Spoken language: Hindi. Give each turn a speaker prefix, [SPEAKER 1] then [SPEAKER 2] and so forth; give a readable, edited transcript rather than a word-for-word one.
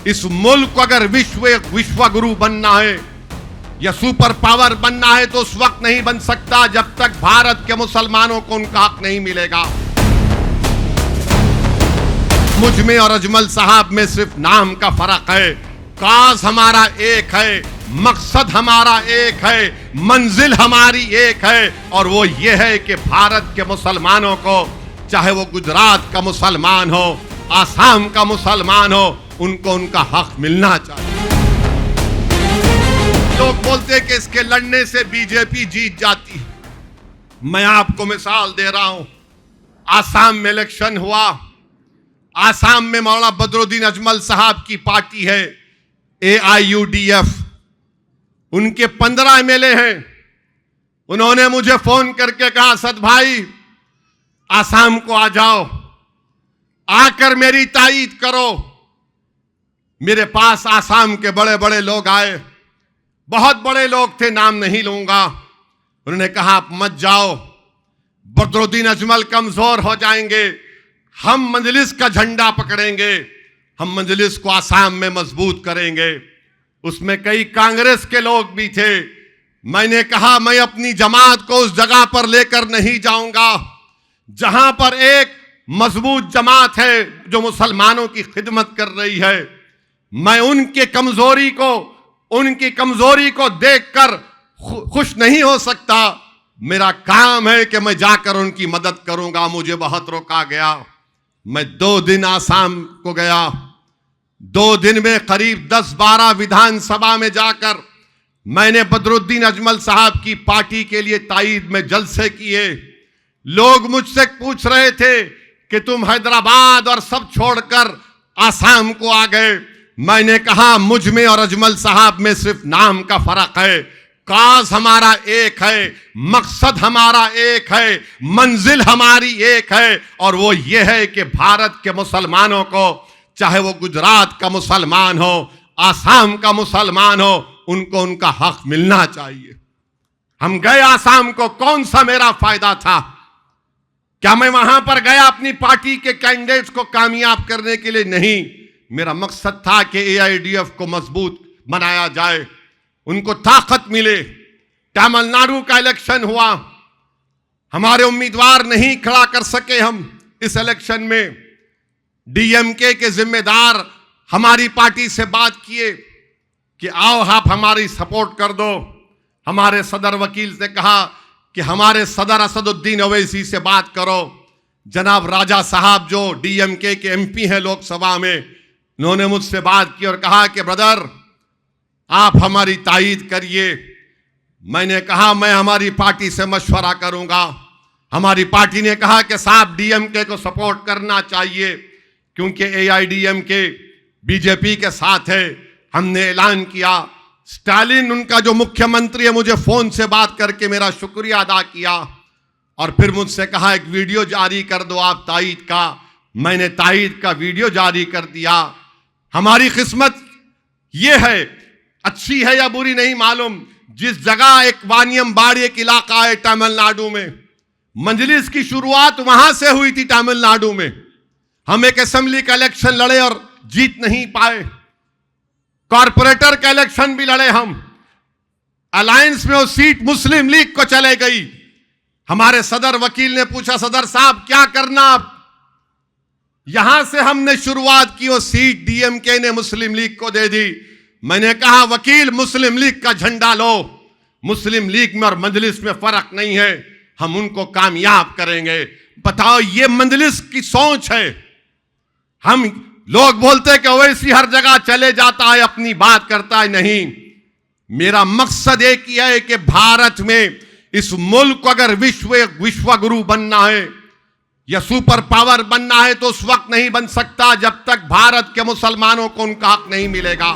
[SPEAKER 1] इस मुल्क को अगर विश्व गुरु बनना है या सुपर पावर बनना है तो उस वक्त नहीं बन सकता जब तक भारत के मुसलमानों को उनका हक नहीं मिलेगा। मुझ में और अजमल साहब में सिर्फ नाम का फर्क है। काज हमारा एक है, मकसद हमारा एक है, मंजिल हमारी एक है, और वो ये है कि भारत के मुसलमानों को, चाहे वो गुजरात का मुसलमान हो, आसाम का मुसलमान हो, उनको उनका हक मिलना चाहिए। लोग बोलते हैं कि इसके लड़ने से बीजेपी जीत जाती है। मैं आपको मिसाल दे रहा हूं। आसाम में इलेक्शन हुआ। आसाम में मौलाना बदरुद्दीन अजमल साहब की पार्टी है AIUDF। उनके 15 MLA हैं। उन्होंने मुझे फोन करके कहा, असद भाई आसाम को आ जाओ, आकर मेरी तायीद करो। मेरे पास आसाम के बड़े बड़े लोग आए, बहुत बड़े लोग थे, नाम नहीं लूंगा। उन्होंने कहा आप मत जाओ, बदरुद्दीन अजमल कमजोर हो जाएंगे, हम मजलिस का झंडा पकड़ेंगे, हम मजलिस को आसाम में मजबूत करेंगे। उसमें कई कांग्रेस के लोग भी थे। मैंने कहा मैं अपनी जमात को उस जगह पर लेकर नहीं जाऊंगा जहां पर एक मजबूत जमात है जो मुसलमानों की खिदमत कर रही है। मैं उनकी कमजोरी को देखकर खुश नहीं हो सकता। मेरा काम है कि मैं जाकर उनकी मदद करूंगा। मुझे बहुत रोका गया। मैं 2 दिन आसाम को गया। 2 दिन में करीब 10-12 विधानसभा में जाकर मैंने बदरुद्दीन अजमल साहब की पार्टी के लिए तायीद में जलसे किए। लोग मुझसे पूछ रहे थे कि तुम हैदराबाद और सब छोड़कर आसाम को आ गए। मैंने कहा मुझ में और अजमल साहब में सिर्फ नाम का फर्क है। काज हमारा एक है, मकसद हमारा एक है, मंजिल हमारी एक है, और वो ये है कि भारत के मुसलमानों को, चाहे वो गुजरात का मुसलमान हो, आसाम का मुसलमान हो, उनको उनका हक मिलना चाहिए। हम गए आसाम को, कौन सा मेरा फायदा था? क्या मैं वहां पर गया अपनी पार्टी के कैंडिडेट्स को कामयाब करने के लिए? नहीं, मेरा मकसद था कि AIUDF को मजबूत बनाया जाए, उनको ताकत मिले। तमिलनाडु का इलेक्शन हुआ, हमारे उम्मीदवार नहीं खड़ा कर सके हम इस इलेक्शन में। DMK के जिम्मेदार हमारी पार्टी से बात किए कि आओ आप हमारी सपोर्ट कर दो। हमारे सदर वकील ने कहा कि हमारे सदर असदुद्दीन ओवैसी से बात करो। जनाब राजा साहब जो DMK के MP हैं लोकसभा में, उन्होंने मुझसे बात की और कहा कि ब्रदर आप हमारी तायीद करिए। मैंने कहा मैं हमारी पार्टी से मशवरा करूंगा। हमारी पार्टी ने कहा कि साहब DMK को सपोर्ट करना चाहिए क्योंकि AIDMK बीजेपी के साथ है। हमने ऐलान किया। स्टालिन उनका जो मुख्यमंत्री है मुझे फोन से बात करके मेरा शुक्रिया अदा किया और फिर मुझसे कहा एक वीडियो जारी कर दो आप तायीद का। मैंने तायीद का वीडियो जारी कर दिया। हमारी किस्मत ये है, अच्छी है या बुरी नहीं मालूम, जिस जगह एक वानियमबाड़ी एक इलाका है तमिलनाडु में, मजलिस की शुरुआत वहां से हुई थी तमिलनाडु में। हम एक असेंबली का इलेक्शन लड़े और जीत नहीं पाए। कॉरपोरेटर का इलेक्शन भी लड़े हम, अलायंस में वो सीट मुस्लिम लीग को चले गई। हमारे सदर वकील ने पूछा सदर साहब क्या करना आप? यहां से हमने शुरुआत की, वो सीट DMK ने मुस्लिम लीग को दे दी। मैंने कहा वकील मुस्लिम लीग का झंडा लो, मुस्लिम लीग में और मजलिस में फर्क नहीं है, हम उनको कामयाब करेंगे। बताओ ये मजलिस की सोच है। हम लोग बोलते हैं कि ओवैसी हर जगह चले जाता है, अपनी बात करता है, नहीं। मेरा मकसद एक ही है कि भारत में इस मुल्क को अगर विश्व गुरु बनना है या सुपर पावर बनना है तो उस वक्त नहीं बन सकता जब तक भारत के मुसलमानों को उनका हक नहीं मिलेगा।